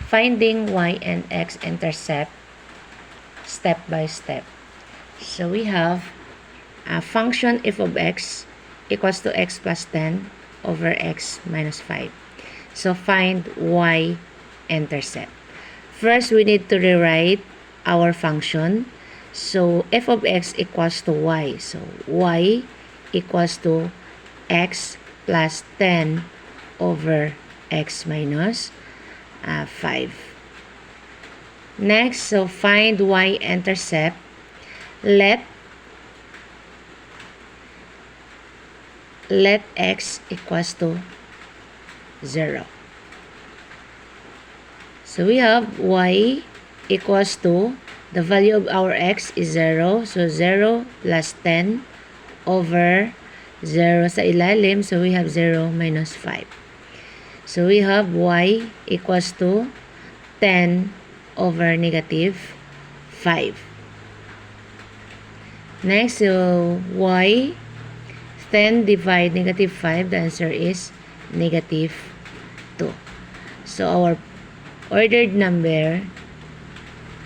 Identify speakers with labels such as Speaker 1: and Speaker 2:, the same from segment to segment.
Speaker 1: finding y and x intercept step by step. So we have a function f of x equals to x plus 10 over x minus 5. So find y intercept. First, we need to rewrite our function. So f of x equals to y. So y equals to x plus 10 over x minus 5. Next, so find y-intercept. Let x equals to 0. So we have y equals to, the value of our x is 0. So 0 plus 10 over 0 sa ilalim. So we have 0 minus 5. So we have y equals to 10 over negative 5. Next, so y, 10 divide negative 5, the answer is negative 2. So our ordered number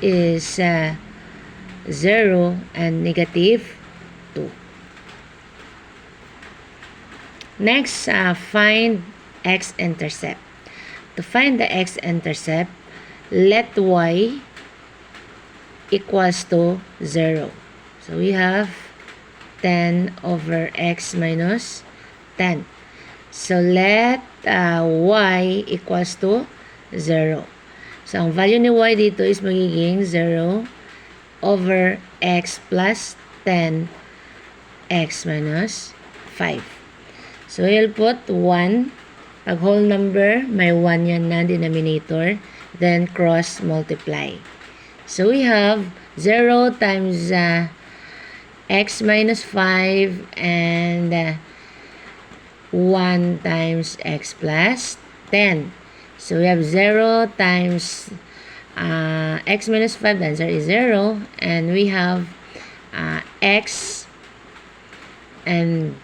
Speaker 1: is 0 and negative 2. Next, find x-intercept. To find the x-intercept, let y equals to 0. So we have 10 over x minus 10. So let y equals to 0. So ang value ni y dito is magiging 0 over x plus 10 x minus 5. So we'll put 1. Pag whole number, may 1 yan na denominator. Then cross multiply. So we have 0 times x minus 5 and 1 times x plus 10. So we have 0 times x minus 5, the answer is 0. And we have x and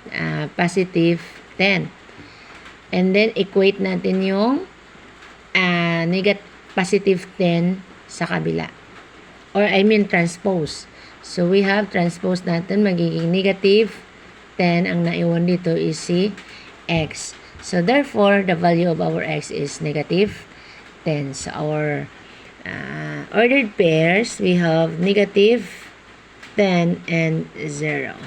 Speaker 1: positive 10. And then equate natin yung positive 10 sa kabila. Or I mean transpose. So we have transpose natin, magiging negative 10. Ang naiwan dito is si x. So therefore, the value of our x is negative 10. So our ordered pairs, we have negative 10 and 0.